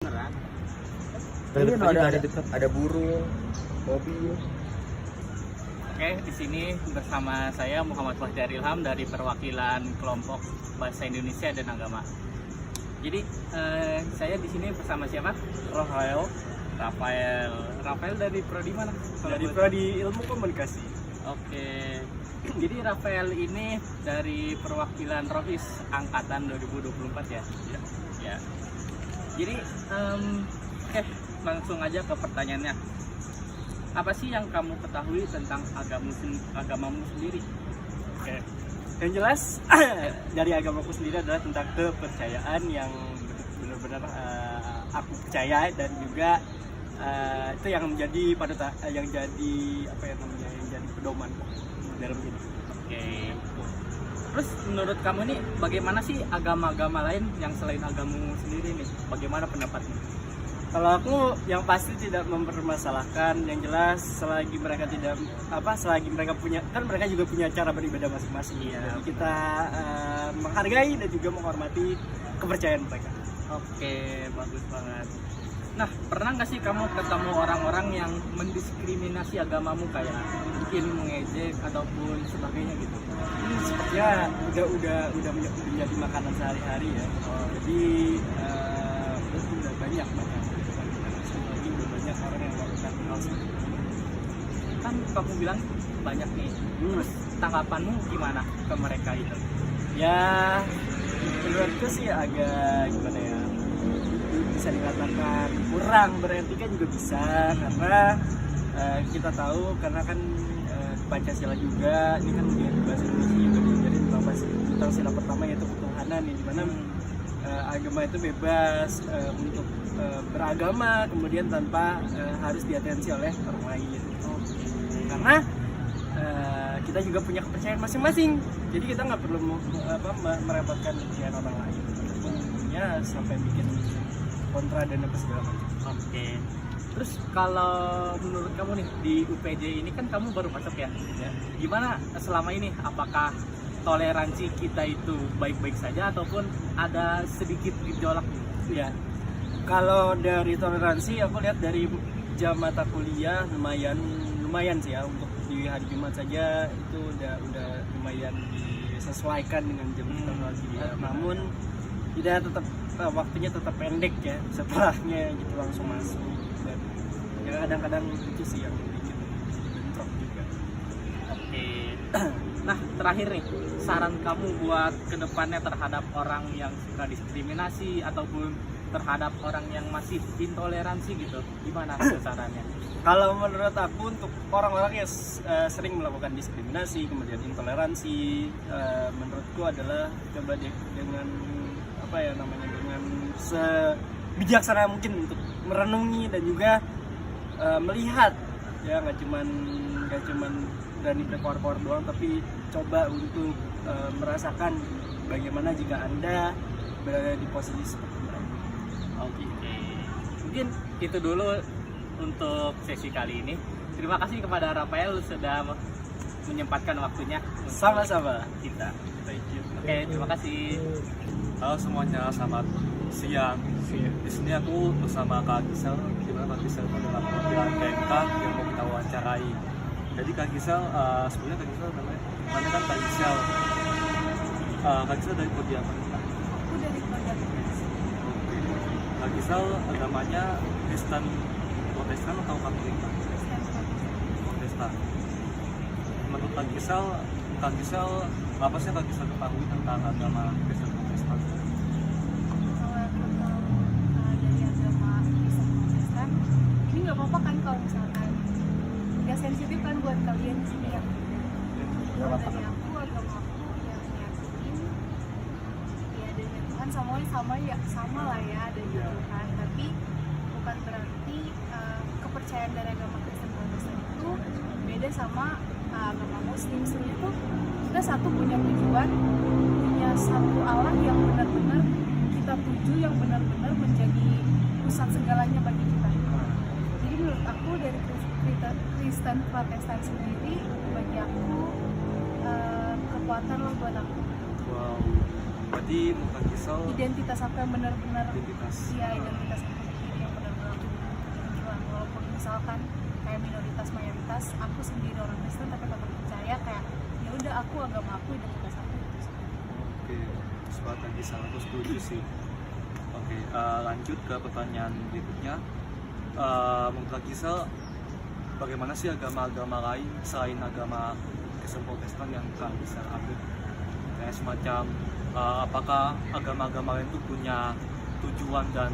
beneran. Ini ada burung, mobil. Oke, di sini bersama saya Muhammad Fahdar Ilham dari perwakilan kelompok Bahasa Indonesia dan Agama. Jadi saya di sini bersama siapa? Rafael dari prodi mana? Dari prodi Ilmu Komunikasi. Oke. Jadi Rafael ini dari perwakilan Rohis angkatan 2024 ya. Ya. Jadi langsung aja ke pertanyaannya. Apa sih yang kamu ketahui tentang agamamu sendiri? Oke. Yang jelas dari agamaku sendiri adalah tentang kepercayaan yang benar-benar aku percaya, dan juga itu yang menjadi yang jadi pedoman dalam hidup. Oke. Terus menurut kamu nih bagaimana sih agama-agama lain yang selain agamamu sendiri nih? Bagaimana pendapatmu? Kalau aku yang pasti tidak mempermasalahkan, yang jelas selagi mereka punya, kan mereka juga punya cara beribadah masing-masing. Iya. Jadi kita menghargai dan juga menghormati kepercayaan mereka. Oke, bagus banget. Nah, pernah nggak sih kamu ketemu orang-orang yang mendiskriminasi agamamu, kayak mungkin mengejek ataupun sebagainya gitu? Sepertinya udah menjadi makanan sehari-hari ya. Jadi udah banyak orang yang melakukan hal seperti itu. Kan kamu bilang banyak nih. Terus tanggapanmu gimana ke mereka itu? Ya, menurutku sih agak gimana ya, bisa dikatakan kurang beretika juga bisa, karena kita tahu, karena kan Pancasila juga ini kan di bahasa Indonesia juga diajari tentang sila pertama, yaitu ketuhanan, di mana agama itu bebas untuk beragama, kemudian tanpa harus diatensi oleh orang lain. Karena kita juga punya kepercayaan masing-masing, jadi kita nggak perlu merepotkan kepercayaan orang lain, ataupun ya sampai bikin kontra dan apa segala macam. Oke. Terus kalau menurut kamu nih di UPJ ini kan kamu baru masuk ya? Gimana selama ini? Apakah toleransi kita itu baik-baik saja ataupun ada sedikit gejolak? Ya, kalau dari toleransi aku lihat dari jam mata kuliah lumayan sih ya, untuk di hari Jumat saja itu udah lumayan disesuaikan dengan jam toleransi ya. Namun tidak tetap waktunya tetap pendek ya, setelahnya gitu langsung masuk, dan ya kadang-kadang itu sih yang bikin bentrok juga. Oke. Nah, terakhir nih, saran kamu buat kedepannya terhadap orang yang suka diskriminasi ataupun terhadap orang yang masih intoleransi gitu, gimana sarannya? Kalau menurut aku, untuk orang-orang yang sering melakukan diskriminasi kemudian intoleransi, menurutku adalah coba dengan dengan sebijaksana mungkin untuk merenungi dan juga melihat ya, nggak cuman berani berkoar-koar doang, tapi coba untuk merasakan bagaimana jika Anda berada di posisi seperti mereka. Oke. Mungkin itu dulu untuk sesi kali ini. Terima kasih kepada Rafael sudah menyempatkan waktunya. Sama-sama. Kita. Oke, terima kasih. Halo semuanya, selamat siang. Di sini aku bersama Kak Gisel, di mana Kak Gisel itu adalah perwakilan PMK yang mau kita wawancarai. Jadi Kak Gisel, sebenarnya Kak Gisel namanya kan Kak Gisel. Kak Gisel dari prodi apa? Aku dari komunikasi. Oke. Kak Gisel agamanya Kristen Protestan atau Katolik? Protestan. Menurut Kak Gisel apa sih Kak Gisel ketahui tentang agama Kristen Protestan? Kalau aku tahu dari agama Kristen Protestan, ini nggak apa-apa kan kalau misalkan nggak sensitif kan buat kalian di sini ya. Kalau dari aku, agama aku yang yakinin ya adanya Tuhan, sama lah ya adanya Tuhan, tapi bukan berarti kepercayaan dari agama Kristen Protestan itu beda sama agama Muslim. Sebenarnya tuh kita punya tujuan, punya satu Allah yang benar-benar kita tuju, yang benar-benar menjadi pusat segalanya bagi kita. Jadi menurut aku dari Kristen Protestan sendiri, bagi aku kekuatan lah buat aku. Wow. Berarti Kak Gisel Identitas aku yang benar-benar identitas. Iya, identitas aku. kan kayak minoritas mayoritas. Aku sendiri orang Kristen tapi tetap percaya kayak ya udah aku agama aku identitas aku gitu sih. Oke, sepakat Gisel, aku setuju sih. Oke, lanjut ke pertanyaan berikutnya. Menurut Kak Gisel, bagaimana sih agama-agama lain selain agama Kristen Protestan yang Kak Gisel ambil? Kayak semacam apakah agama-agama lain itu punya tujuan dan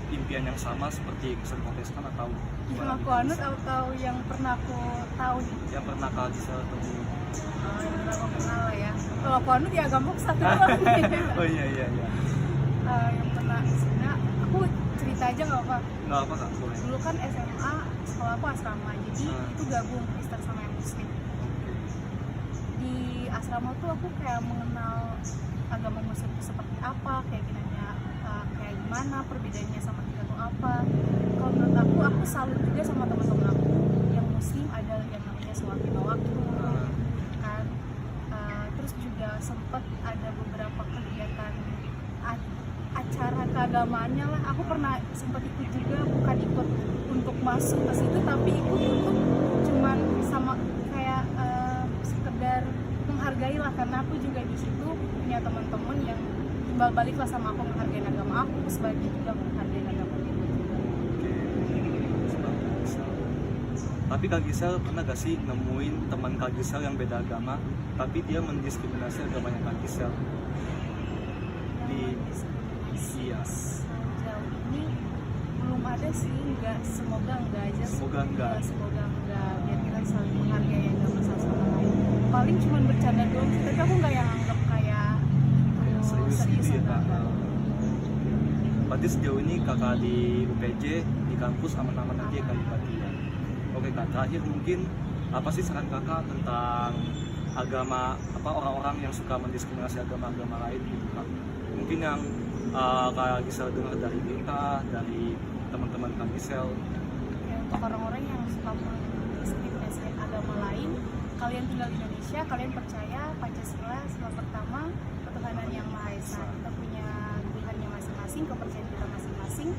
impian yang sama seperti Kristen Protestan atau Yang gimana aku gitu, anut Gisel? atau yang pernah aku tahu nih? Yang pernah Kak Gisel temui? Yang pernah aku kenal lah ya. Kalau aku anut ya agama aku satu doang. Oh iya. Yang pernah sebenarnya aku cerita aja nggak apa. Nggak apa Kak, boleh. Dulu kan SMA sekolah aku asrama, jadi itu gabung Kristen sama yang Muslim. Di asrama tuh aku kayak mengenal agama Muslim itu seperti apa, keyakinannya kayak gimana, perbedaannya sama kita tuh apa. Kalau menurut aku salut juga sama teman-teman aku yang Muslim, ada yang namanya sholat lima waktu kan. Terus juga sempat ada beberapa kegiatan acara keagamaannya lah. Aku pernah sempat ikut juga, bukan ikut untuk masuk ke situ tapi ikut untuk cuman sama kayak sekedar menghargai lah, karena aku juga di situ punya teman-teman yang timbal balik lah sama aku, menghargai agama aku sebagai juga menghargai agama itu. Tapi Kak Gisel pernah gak sih nemuin teman Kak Gisel yang beda agama tapi dia mendiskriminasi agamanya Kak Gisel? Iya. Sejauh ini belum ada sih, semoga enggak aja. Semoga enggak. Semoga enggak, biar kita saling menghargai agama satu sama lain. Paling cuma bercanda doang sih, tapi aku nggak yang anggap kayak Serius gitu ya Kak. enggak. Berarti sejauh ini kakak di UPJ di kampus aman-aman aja Kak berarti ya. Oke Kak, terakhir mungkin apa sih saran kakak tentang agama, orang-orang yang suka mendiskriminasi agama-agama lain gitu Kak? Mungkin yang Kak Gisel dengar dari kita, dari teman-teman Kak Gisel. Ya, untuk orang-orang yang suka mendiskriminasi agama lain, kalian tinggal di Indonesia, kalian percaya Pancasila sila pertama, ketuhanan yang Maha Esa. Kita punya Tuhannya masing-masing, kepercayaan kita masing-masing.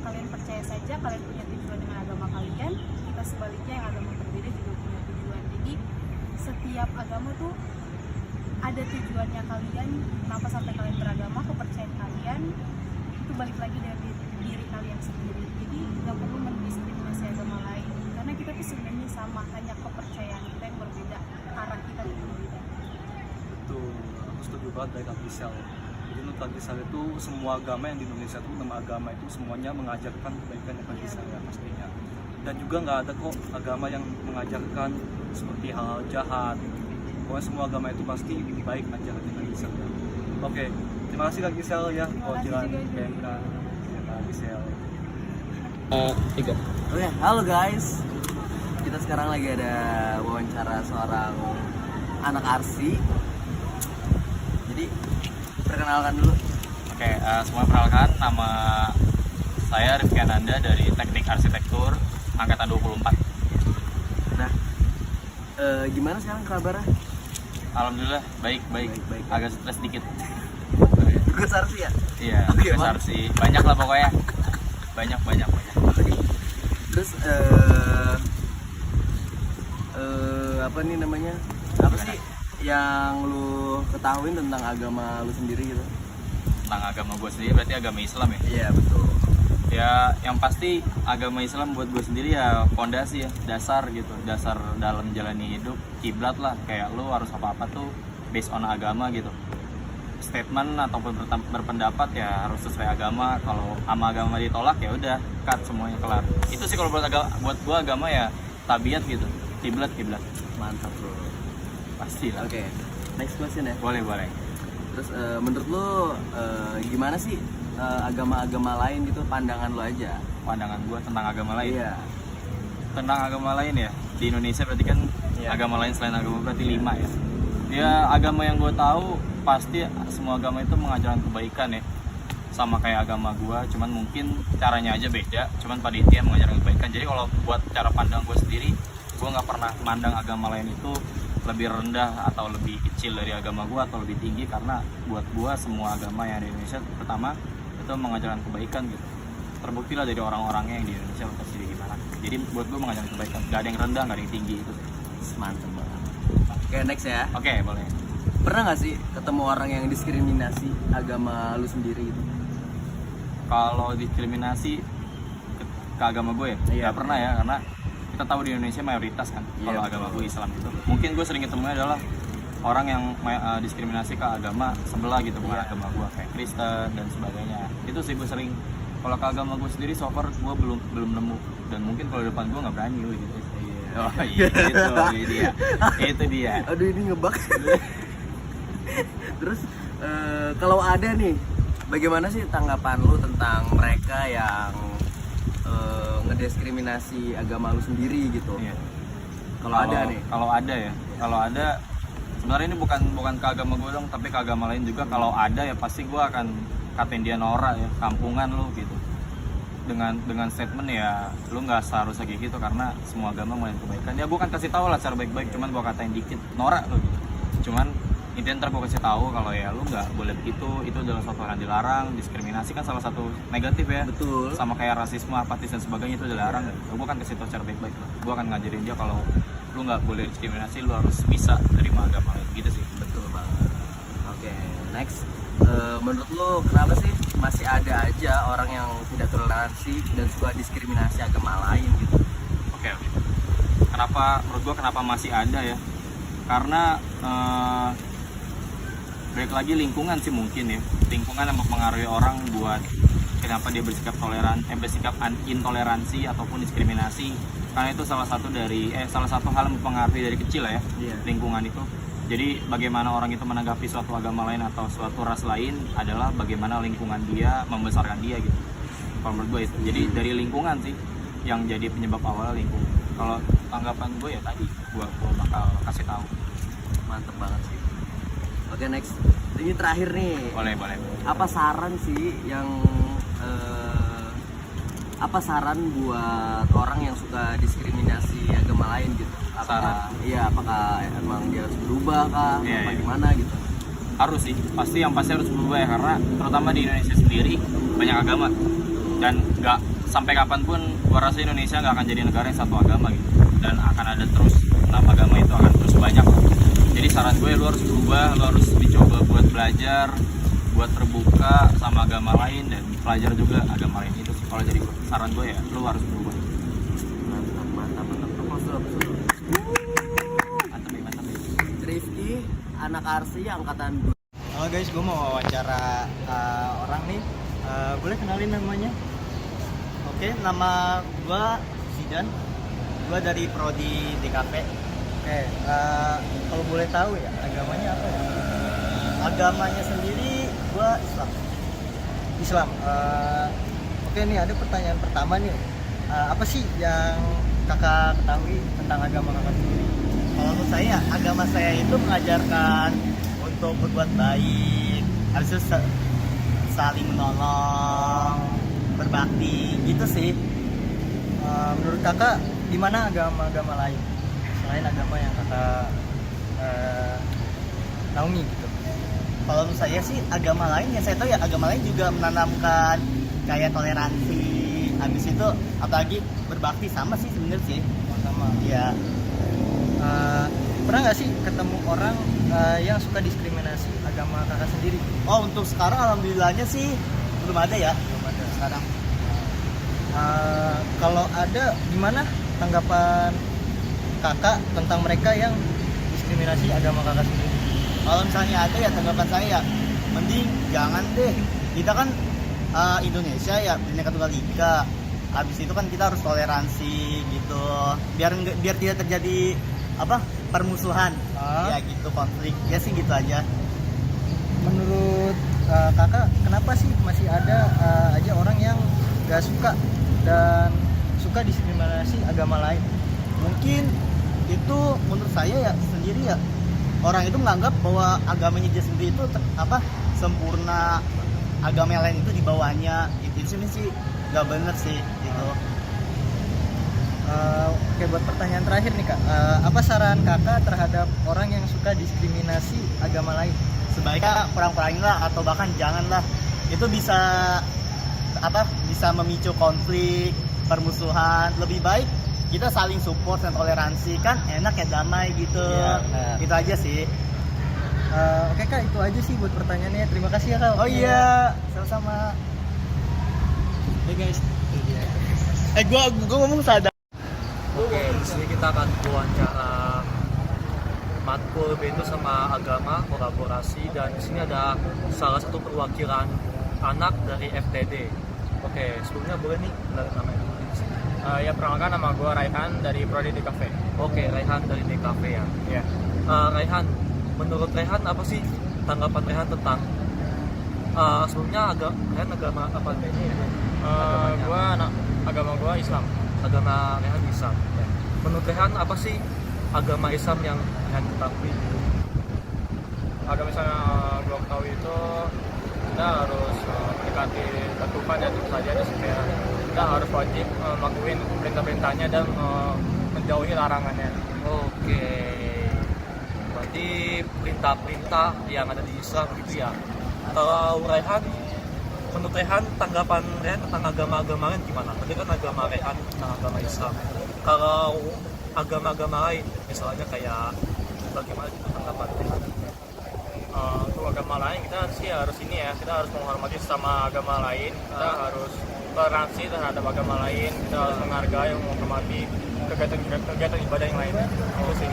Kalian percaya saja, kalian punya tujuan dengan agama kalian. Kita sebaliknya yang agama berbeda juga punya tujuan. Jadi setiap agama tuh ada tujuannya kalian. Kenapa sampai kalian beragama, kepercayaan kalian itu balik lagi dari diri kalian sendiri. Jadi nggak perlu mendiskriminasi agama lain, karena kita tuh sebenarnya sama, hanya kepercayaan kita yang berbeda, arah kita yang berbeda. Betul, aku setuju banget dari Kak Gisel. Jadi menurut Kak Gisel itu semua agama yang di Indonesia itu, 6 agama itu semuanya mengajarkan kebaikan yang Kak Gisel ya pastinya. Dan juga nggak ada kok agama yang mengajarkan seperti hal-hal jahat. Pokoknya semua agama itu pasti baik ajarannya Kak Gisel ya. Oke, terima kasih Kak Gisel ya kehadiran PMK ya Kak Gisel. 3. Oke, halo guys. Kita sekarang lagi ada wawancara seorang anak arsi. Jadi perkenalkan dulu. Oke, semua perkenalkan, nama saya Rifki Ananda dari Teknik Arsitektur Angkatan 24. Nah, gimana sekarang kabarnya? Alhamdulillah, baik. Baik. Agak stres dikit. Tugas arsi ya? Iya, Oke, besar Bang. sih. Banyak lah pokoknya. Banyak. Terus apa nih namanya? Apa sih yang lu ketahuin tentang agama lu sendiri gitu? Tentang agama gue sendiri berarti agama Islam ya. Iya, betul. Ya, yang pasti agama Islam buat gue sendiri ya fondasi ya, dasar gitu, dasar dalam menjalani hidup, kiblat lah. Kayak lu harus apa-apa tuh based on agama gitu. Statement ataupun berpendapat ya harus sesuai agama. Kalau sama agama ditolak ya udah cut semuanya, kelar. Itu sih kalau buat gue agama ya tabiat gitu, kiblat. Mantap, bro. Pasti lah. Oke, next question ya. Boleh. Terus menurut lu gimana sih agama-agama lain gitu, pandangan lu aja? Pandangan gue tentang agama lain. Iya. Tentang agama lain ya, di Indonesia berarti kan agama lain selain agama berarti 5 ya. Ya agama yang gue tahu pasti semua agama itu mengajarkan kebaikan ya, sama kayak agama gue, cuman mungkin caranya aja beda, cuman pada intinya mengajarkan kebaikan. Jadi kalau buat cara pandang gue sendiri, gue nggak pernah mandang agama lain itu lebih rendah atau lebih kecil dari agama gue atau lebih tinggi, karena buat gue semua agama yang ada di Indonesia pertama itu mengajarkan kebaikan gitu. terbukti lah dari orang-orangnya yang di Indonesia pasti gimana. Jadi buat gue mengajarkan kebaikan, gak ada yang rendah, gak ada yang tinggi itu. Mantep banget. Oke, next ya. Oke, boleh. Pernah nggak sih ketemu orang yang diskriminasi agama lu sendiri gitu? Kalau diskriminasi ke agama gue ya, Iya. nggak pernah ya, karena kita tahu di Indonesia mayoritas kan. Iya, Kalau agama gue Islam itu, mungkin gue sering ketemunya adalah orang yang diskriminasi ke agama sebelah gitu, bukan Iya. agama gue kayak Kristen dan sebagainya. Itu sih gue sering. Kalau ke agama gue sendiri, so far gue belum nemu, dan mungkin kalau depan gue nggak berani gitu. Oh iya, itu dia. Aduh, ini ngebak. Terus kalau ada nih, bagaimana sih tanggapan lu tentang mereka yang ngediskriminasi agama lu sendiri gitu? Iya. Kalau ada nih. Kalau ada sebenarnya ini bukan ke agama gue dong, tapi ke agama lain juga. Kalau ada ya pasti gue akan katain dia norak ya, kampungan lu gitu. Dengan statement ya lu nggak seharusnya kayak gitu, karena semua agama mau yang kebaikan. Ya gue kan kasih tahu lah cara baik-baik, cuman gue katain dikit norak lu gitu. Cuman intinya ntar gue kasih tahu kalau ya lu nggak boleh begitu, itu adalah suatu hal yang dilarang. Diskriminasi kan salah satu negatif ya. Betul. Sama kayak rasisme, apatis dan sebagainya, itu dilarang. Gue kan kasih tahu cara baik-baik lah. Gue akan ngajarin dia kalau lu nggak boleh diskriminasi, lu harus bisa terima agama lain gitu sih. Betul banget. Oke, next. Menurut lu kenapa sih masih ada aja orang yang tidak toleransi dan suka diskriminasi agama lain gitu? Oke. Menurut gua kenapa masih ada ya? Karena balik lagi lingkungan sih mungkin ya. Lingkungan yang mempengaruhi orang buat kenapa dia bersikap intoleransi ataupun diskriminasi. Karena itu salah satu hal yang mempengaruhi dari kecil ya. Iya. Lingkungan itu. Jadi bagaimana orang itu menanggapi suatu agama lain atau suatu ras lain adalah bagaimana lingkungan dia membesarkan dia gitu. Kalau menurut gue itu. Jadi dari lingkungan sih yang jadi penyebab awal lingkungan. Kalau tanggapan gue ya tadi gue bakal kasih tahu. Mantep banget sih. Oke, next. Ini terakhir nih. Boleh. Apa saran sih yang apa saran buat orang yang suka diskriminasi agama lain gitu? Saran? Iya, apakah emang dia harus berubah kah? Iya, apa iya. gimana gitu? Harus sih, pasti harus berubah ya, karena terutama di Indonesia sendiri banyak agama dan nggak sampai kapanpun gua rasa Indonesia nggak akan jadi negara yang satu agama gitu, dan akan ada terus 6 agama itu akan terus banyak. Jadi saran gue lu harus berubah, lu harus dicoba buat belajar, buat terbuka sama agama lain dan pelajar juga agama lain itu sih. Kalau jadi saran gue ya lu harus berubah. Mantap. Mantap ya. Rifki, anak Arsi angkatan Halo guys, gue mau wawancara orang nih. Boleh kenalin namanya? Oke, nama gue Zidan. Gue dari prodi DKP. Oke, kalau boleh tahu ya agamanya apa ya? Agamanya sendiri gue Islam. Oke, nih ada pertanyaan pertama nih. Apa sih yang kakak ketahui tentang agama kakak sendiri? Kalau menurut saya, agama saya itu mengajarkan untuk berbuat baik, harus saling menolong, berbakti, gitu sih. Menurut kakak, gimana agama-agama lain selain agama yang kakak naungi gitu? Kalau menurut saya sih agama lain yang saya tahu ya, agama lain juga menanamkan kayak toleransi, habis itu apalagi berbakti, sama sih sebenarnya sih. Sama. Iya. Pernah nggak sih ketemu orang yang suka diskriminasi agama kakak sendiri? Oh, untuk sekarang alhamdulillahnya sih belum ada ya. Belum ada sekarang. Kalau ada, gimana tanggapan kakak tentang mereka yang diskriminasi agama kakak sendiri? Kalau misalnya ada ya, tanggapan saya mending jangan deh. Kita kan Indonesia ya, Bhinneka Tunggal Ika. Habis itu kan kita harus toleransi gitu, biar tidak terjadi permusuhan, ya gitu, konflik, ya sih gitu aja. Menurut kakak, kenapa sih masih ada aja orang yang gak suka dan suka diskriminasi agama lain? Mungkin itu menurut saya ya sendiri ya, orang itu menganggap bahwa agamanya dia sendiri itu sempurna, agama yang lain itu di bawahnya. Itu sih gak bener sih gitu. Oke, buat pertanyaan terakhir nih kak, apa saran kakak terhadap orang yang suka diskriminasi agama lain? Sebaiknya kurang-kurangin lah, atau bahkan janganlah. Itu bisa bisa memicu konflik, permusuhan. Lebih baik kita saling support dan toleransi, kan enak ya, damai gitu. Itu aja sih. Oke Kak, itu aja sih buat pertanyaannya. Terima kasih ya Kak. Oh iya, sama-sama. guys. Gua ngomong sadar. Oke, di sini kita akan wawancara matkul itu sama agama, kolaborasi, dan di sini ada salah satu perwakilan anak dari FTD. Oke, sebelumnya boleh nih namanya dulu di sini. Ya perkenalkan, nama gue Raihan dari Prodi DKV. Oke, Raihan dari DKV ya. Iya. Raihan, menurut Raihan apa sih tanggapan Raihan tentang sebelumnya Raihan agama apa ini? Agama gue Islam. Agama Raihan Islam. Ya. Menurut Raihan apa sih agama Islam yang Raihan ketahui? Agama Islam yang gue ketahui itu kita harus mendekati Tuhan ya, tentu saja kayak kita harus wajib melakukan perintah-perintahnya dan menjauhi larangannya. Oke, berarti perintah-perintah yang ada di Islam gitu ya. Kalau Raihan, menurut Raihan tanggapan Raihan tentang agama-agama lain gimana? Tadi kan agama Raihan tentang agama Islam. Kalau agama-agama lain, misalnya kayak bagaimana gitu tanggapan Raihan? Untuk agama lain kita sih harus ini ya, kita harus menghormati sama agama lain, kita harus toleransi terhadap agama lain, kita harus menghargai, menghormati kegiatan ibadah yang lain. Itu sih.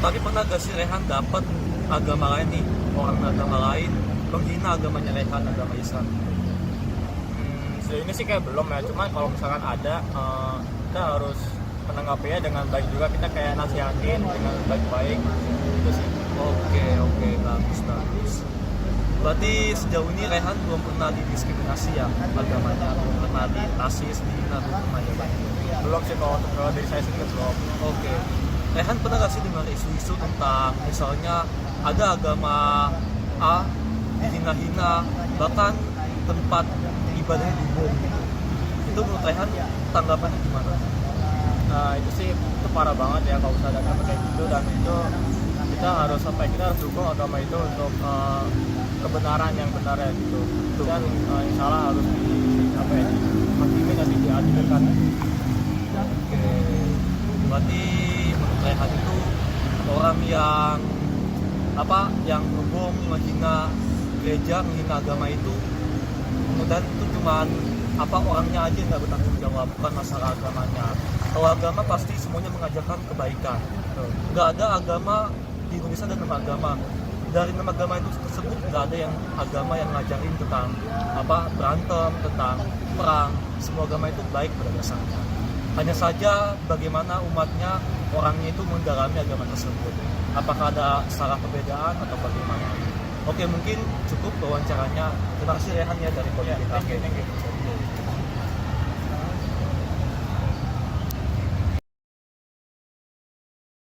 Tapi pernah gak sih Raihan dapat agama lain nih, orang agama lain menghina agamanya Raihan, agama Islam? Sejauh ini sih kayak belum ya, cuman kalau misalkan ada, kita harus menanggapinya dengan baik juga, kita kayak nasihatin dengan baik-baik gitu sih. Oke, bagus. Berarti sejauh ini Raihan belum pernah didiskriminasi ya agamanya, belum pernah dirasis, dihina, belum pernah ya Bang? Belum sih, kalau dari saya sendiri belum. Oke. Raihan pernah gak sih dengar isu-isu tentang misalnya ada agama A dihina-hina, bahkan tempat ibadahnya dibom gitu. Itu menurut Raihan tanggapannya gimana? Itu sih itu parah banget ya kalau misalnya ada kayak gitu, dan itu kita harus dukung agama itu untuk kebenaran yang benar ya gitu. Dan insya Allah harus dihakimi dan diadilkan. Oke. Berarti menurut Raihan itu orang yang yang ngebom, menghina gereja, menghina agama itu, kemudian itu cuman orangnya aja nggak bertanggung jawab, bukan masalah agamanya. Kalau agama pasti semuanya mengajarkan kebaikan. Nggak ada agama di Indonesia dan nama agama. Dari nama agama itu tersebut nggak ada yang agama yang ngajarin tentang berantem, tentang perang. Semua agama itu baik pada dasarnya. Hanya saja bagaimana umatnya, orangnya itu mendalami agama tersebut. Apakah ada salah perbedaan atau bagaimana? Oke, mungkin cukup wawancaranya. Terima kasih Raihan ya dari Kode DKV.